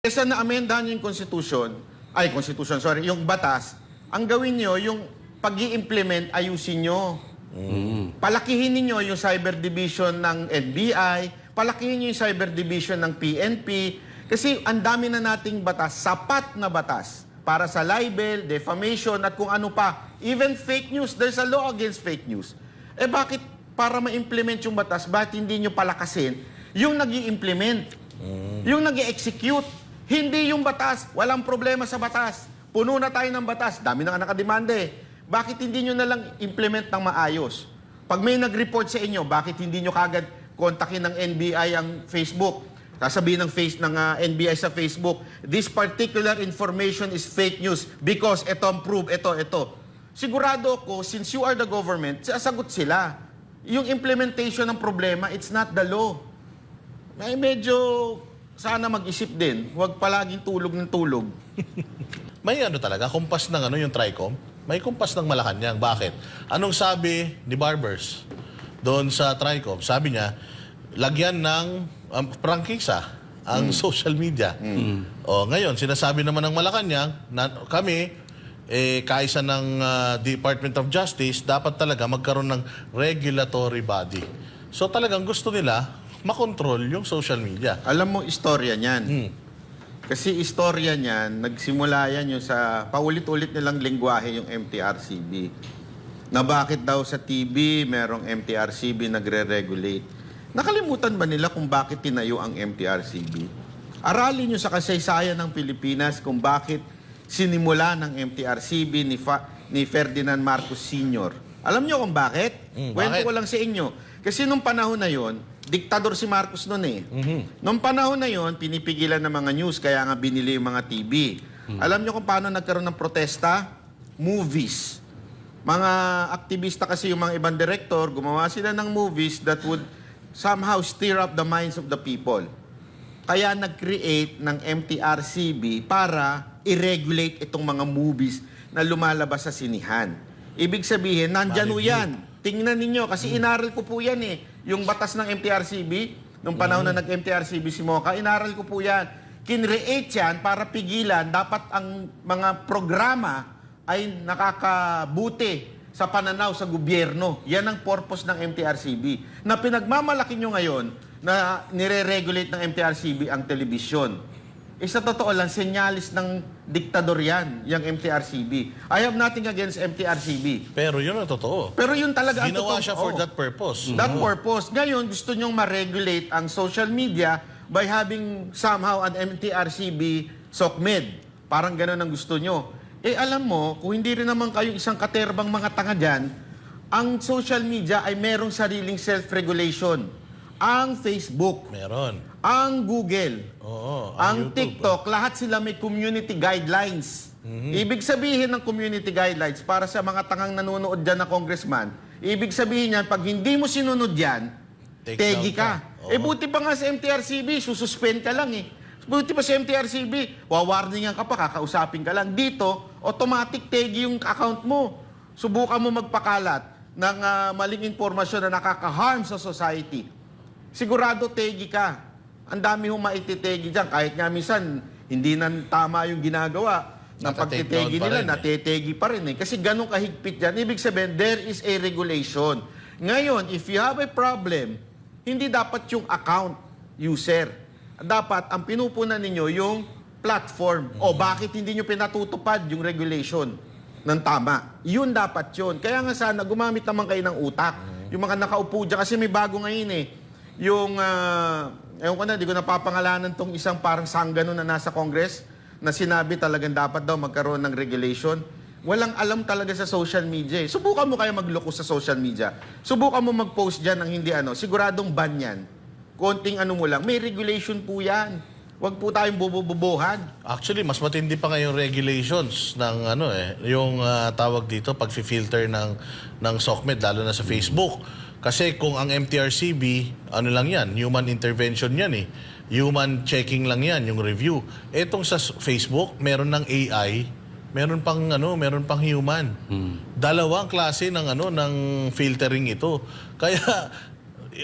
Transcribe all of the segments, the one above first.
Kesa na-amendahan yung constitution, sorry, yung batas, ang gawin nyo, yung pag-i-implement, ayusin nyo. Palakihin niyo yung cyber division ng NBI, palakihin niyo yung cyber division ng PNP, kasi ang dami na nating batas, sapat na batas, para sa libel, defamation, at kung ano pa. Even fake news, there's a law against fake news. Eh bakit para ma-implement yung batas, bakit hindi nyo palakasin yung nag-i-implement, yung nag-i-execute? Hindi yung batas. Walang problema sa batas. Puno na tayo ng batas. Dami na nga nakademanda eh. Bakit hindi nyo na lang implement ng maayos? Pag may nag-report sa inyo, bakit hindi nyo kagad kontakin ng NBI ang Facebook? Sasabihin ng NBI sa Facebook, this particular information is fake news because ito ang proof, ito. Sigurado ko, since you are the government, sasagot sila. Yung implementation ng problema, it's not the law. May medyo sana mag-isip din. Huwag palaging tulog ng tulog. May ano talaga, kumpas ng ano yung TRICOM? May kumpas ng Malacanang. Bakit? Anong sabi ni Barbers doon sa TRICOM? Sabi niya, lagyan ng prangkisa ang social media. O, ngayon, sinasabi naman ng Malacanang na kami, kaisa ng Department of Justice, dapat talaga magkaroon ng regulatory body. So talagang gusto nila makontrol yung social media. Alam mo, istorya niyan. Kasi istorya niyan, nagsimula yan yung sa paulit-ulit nilang lingwahe yung MTRCB. Na bakit daw sa TV merong MTRCB nagre-regulate. Nakalimutan ba nila kung bakit tinayo ang MTRCB? Aralin nyo sa kasaysayan ng Pilipinas kung bakit sinimula ng MTRCB ni Ferdinand Marcos Sr. Alam nyo kung bakit? Kwento ko lang sa inyo. Kasi nung panahon na yon, diktador si Marcos noon eh. Nung panahon na yon, pinipigilan ng mga news, kaya nga binili yung mga TV. Alam nyo kung paano nagkaroon ng protesta? Movies. Mga aktivista kasi yung mga ibang direktor, gumawa sila ng movies that would somehow stir up the minds of the people. Kaya nag-create ng MTRCB para i-regulate itong mga movies na lumalabas sa sinihan. Ibig sabihin, nandyan ho yan. Tingnan ninyo, kasi inaral ko po yan eh. Yung batas ng MTRCB, nung panahon na nag-MTRCB si Mocha, inaral ko po yan. Kinreate yan para pigilan, dapat ang mga programa ay nakakabuti sa pananaw sa gobyerno. Yan ang purpose ng MTRCB. Na pinagmamalaki nyo ngayon na nire-regulate ng MTRCB ang telebisyon. Sa totoo lang, senyalis ng diktador yan, yung MTRCB. I have nothing against MTRCB. Pero yun ang totoo. Pero yun talaga ang Ginawa totoo. siya for that purpose. That purpose. Ngayon, gusto nyong ma-regulate ang social media by having somehow an MTRCB SOCMED. Parang ganun ang gusto nyo. Alam mo, kung hindi rin naman kayong isang katerbang mga tanga dyan, ang social media ay merong sariling self-regulation. Ang Facebook, Meron. ang Google, Oo, ang YouTube. TikTok, lahat sila may community guidelines. Ibig sabihin ng community guidelines para sa mga tangang nanonood dyan na congressman, ibig sabihin yan, pag hindi mo sinunod yan, Take tegi down ka. ka. Oo. Buti pa nga sa MTRCB, sususpend ka lang eh. Buti pa sa MTRCB, wawarningan ka pa, kakausapin ka lang. Dito, automatic tegi yung account mo. Subukan mo magpakalat ng maling informasyon na nakaka-harm sa society. Sigurado tegi ka. Ang dami hong maititegi dyan. Kahit nga minsan, hindi na tama yung ginagawa. Na pagtitegi nila, natetegi pa rin eh. Kasi ganun kahigpit dyan. Ibig sabihin, there is a regulation. Ngayon, if you have a problem, hindi dapat yung account user. Dapat, ang pinupunan ninyo yung platform. O bakit hindi nyo pinatutupad yung regulation ng tama? Yun dapat yun. Kaya nga sana, gumamit naman kayo ng utak. Yung mga nakaupo dyan. Kasi may bago ngayon eh. Yung, ewan ko na, di ko napapangalanan tong isang parang sanggano na nasa Congress na sinabi talagang dapat daw magkaroon ng regulation. Walang alam talaga sa social media eh. Subukan mo kaya magloko sa social media. Subukan mo mag-post dyan ng hindi ano. Siguradong ban yan. Konting ano mo lang. May regulation po yan. Huwag po tayong bubububuhan. Actually, mas matindi pa ngayong regulations ng ano yung tawag dito, pag-filter ng SOCMED, lalo na sa Facebook. Kasi kung ang MTRCB, ano lang yan, human intervention yan eh. Human checking lang yan, yung review. Etong sa Facebook, meron ng AI, meron pang human. Dalawang klase ng ng filtering ito. Kaya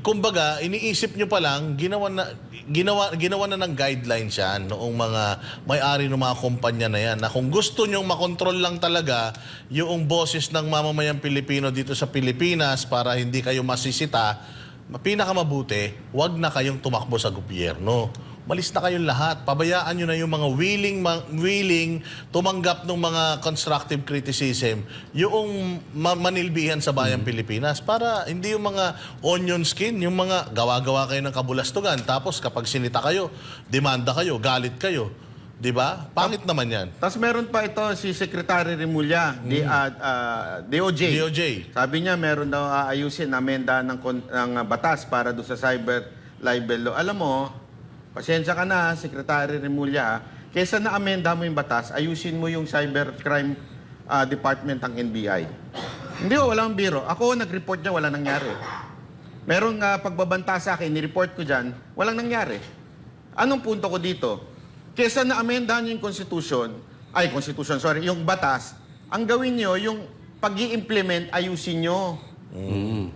kumbaga, iniisip nyo pa lang, ginawa na ng guidelines yan noong mga may-ari ng mga kumpanya na yan, na kung gusto nyong makontrol lang talaga yung boses ng mamamayang Pilipino dito sa Pilipinas para hindi kayo masisita, pinakamabuti, wag na kayong tumakbo sa gobyerno. Malis na kayong lahat. Pabayaan nyo na yung mga willing tumanggap ng mga constructive criticism, yung manilbihan sa bayang Pilipinas, para hindi yung mga onion skin, yung mga gawa-gawa kayo ng kabulastugan, tapos kapag sinita kayo, demanda kayo, galit kayo. Di ba? Pangit naman yan. Tapos meron pa ito si Secretary Remulla, DOJ. Sabi niya meron daw aayusin, amenda ng batas para do sa cyber libel law. Alam mo, pasensya ka na, Secretary Remulla, kesa na-amenda mo yung batas, ayusin mo yung cybercrime department ng NBI. Hindi ko, walang biro. Ako, nag-report niya, wala nangyari. Merong pagbabanta sa akin, ni-report ko dyan, walang nangyari. Anong punto ko dito? Kesa na-amenda niyo yung yung batas, ang gawin niyo, yung pag-i-implement, ayusin niyo.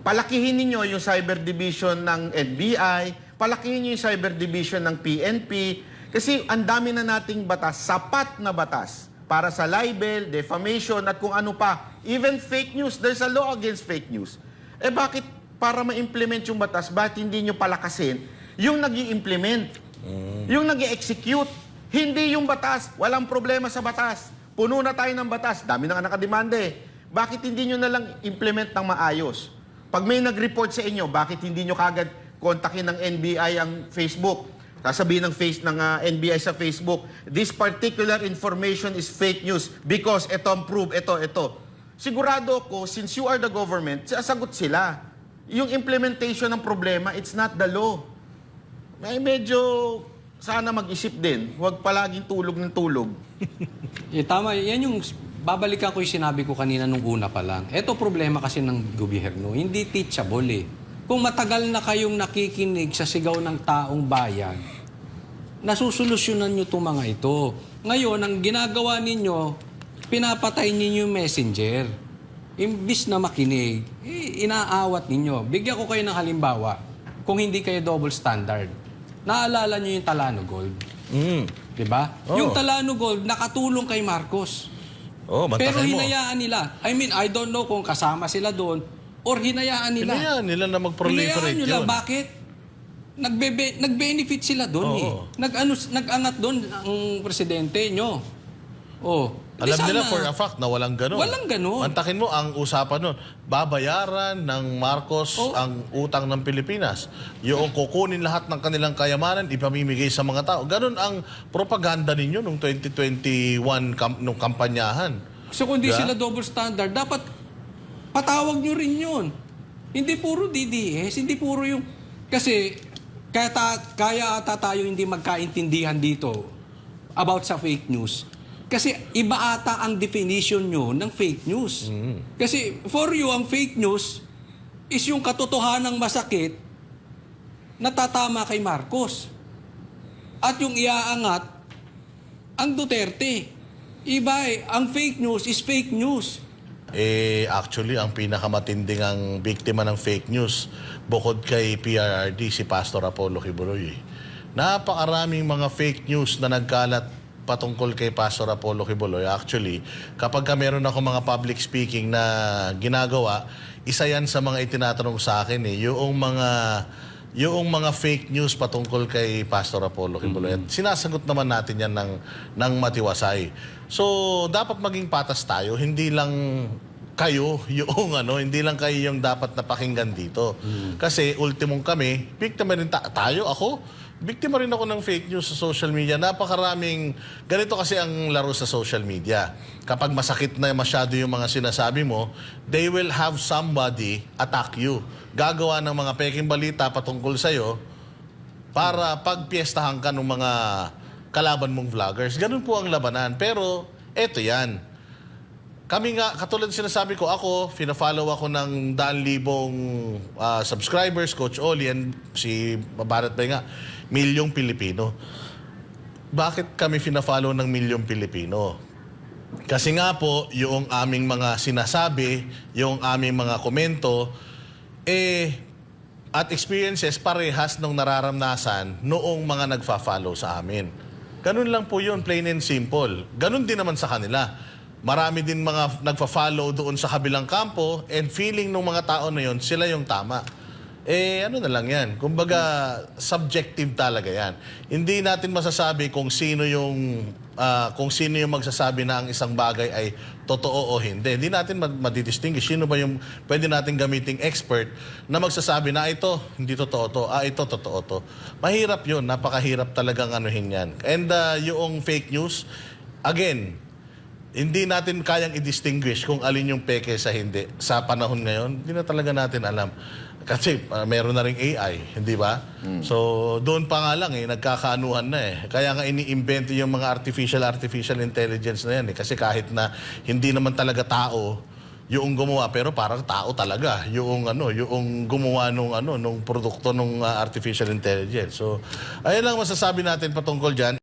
Palakihin niyo yung cyber division ng NBI, palakihin niyo yung cyber division ng PNP, kasi ang dami na nating batas, sapat na batas, para sa libel, defamation, at kung ano pa. Even fake news, there's a law against fake news. Eh bakit para ma-implement yung batas, bakit hindi nyo palakasin yung nag-i-implement, yung nag-i-execute, hindi yung batas, walang problema sa batas. Puno na tayo ng batas, dami na nga nakademande. Bakit hindi nyo na lang implement ng maayos? Pag may nag-report sa inyo, bakit hindi nyo kagad kontakin ng NBI ang Facebook? Sasabihin ng NBI sa Facebook, this particular information is fake news because ito ang proof, ito. Sigurado ko, since you are the government, sasagot sila. Yung implementation ng problema, it's not the law. May medyo sana mag-isip din. Huwag palaging tulog ng tulog. Tama, yan yung babalikan ko yung sinabi ko kanina nung una pa lang. Ito problema kasi ng gobyerno, hindi teachable eh. Kung matagal na kayong nakikinig sa sigaw ng taong bayan, nasusolusyonan nyo itong mga ito. Ngayon, ang ginagawa ninyo, pinapatay ninyo yung messenger. Imbis na makinig, inaawat ninyo. Bigyan ko kayo ng halimbawa, kung hindi kayo double standard. Naalala nyo yung Talano Gold? Diba? Oh. Yung Talano Gold, nakatulong kay Marcos. Pero hinayaan nila. I mean, I don't know kung kasama sila doon or hinayaan nila. Hinayaan nila na mag-proliferate yun. Hinayaan nila. Bakit? Nag-benefit sila doon eh. Nag-angat doon ang presidente nyo. Alam nila for a fact na walang ganun. Walang ganun. Antakin mo ang usapan nun. Babayaran ng Marcos ang utang ng Pilipinas. Yung kukunin lahat ng kanilang kayamanan, ipamimigay sa mga tao. Ganun ang propaganda ninyo nung 2021 nung kampanyahan. So kung di sila double standard, dapat patawag nyo rin yun. Hindi puro DDS, hindi puro yung... Kasi kaya ata tayo hindi magkaintindihan dito about sa fake news. Kasi iba ata ang definition nyo ng fake news. Kasi for you, ang fake news is yung katotohanang masakit na tatama kay Marcos. At yung iaangat, ang Duterte. Iba eh, ang fake news is fake news. Actually, ang pinakamatinding ang biktima ng fake news, bukod kay PRRD, si Pastor Apollo Kibuloy. Napakaraming mga fake news na nagkalat patungkol kay Pastor Apollo Kibuloy. Actually, kapag meron ako mga public speaking na ginagawa, isa yan sa mga itinatanong sa akin yung mga fake news patungkol kay Pastor Apollo Kibuloy. At sinasagot naman natin yan ng matiwasay. So, dapat maging patas tayo, hindi lang kayo hindi lang kayo yung dapat napakinggan dito. Kasi ultimong kami, biktima rin tayo, ako. Biktima rin ako ng fake news sa social media. Napakaraming, ganito kasi ang laro sa social media. Kapag masakit na masyado yung mga sinasabi mo, they will have somebody attack you. Gagawa ng mga peking balita patungkol sa'yo para pagpiestahan ka ng mga kalaban mong vloggers. Ganun po ang labanan. Pero, eto yan. Kami nga, katulad sinasabi ko, ako, fina-follow ako ng 100,000 subscribers, Coach Oli, and si Barat Bay nga, milyong Pilipino. Bakit kami fina-follow ng milyong Pilipino? Kasi nga po, yung aming mga sinasabi, yung aming mga komento, at experiences parehas nung nararamdasan noong mga nagfa-follow sa amin. Ganun lang po yun, plain and simple. Ganun din naman sa kanila. Marami din mga nagfa-follow doon sa kabilang kampo and feeling ng mga tao na yun, sila yung tama. Ano na lang yan. Kumbaga, subjective talaga yan. Hindi natin masasabi kung sino yung magsasabi na ang isang bagay ay totoo o hindi. Hindi natin madidistinguish. Sino ba yung pwede natin gamiting expert na magsasabi na ito, hindi totoo to, ito, totoo to. Mahirap yun. Napakahirap talagang anuhin yan. And yung fake news, again, hindi natin kayang i-distinguish kung alin yung peke sa hindi. Sa panahon ngayon, hindi na talaga natin alam. Kasi meron na ring AI, hindi ba? So, doon pa nga lang nagkakaanuhan na Kaya nga ini-invent yung mga artificial intelligence na yan Kasi kahit na hindi naman talaga tao yung gumawa, pero parang tao talaga yung gumawa nung produkto ng artificial intelligence. So, ayun lang masasabi natin patungkol diyan.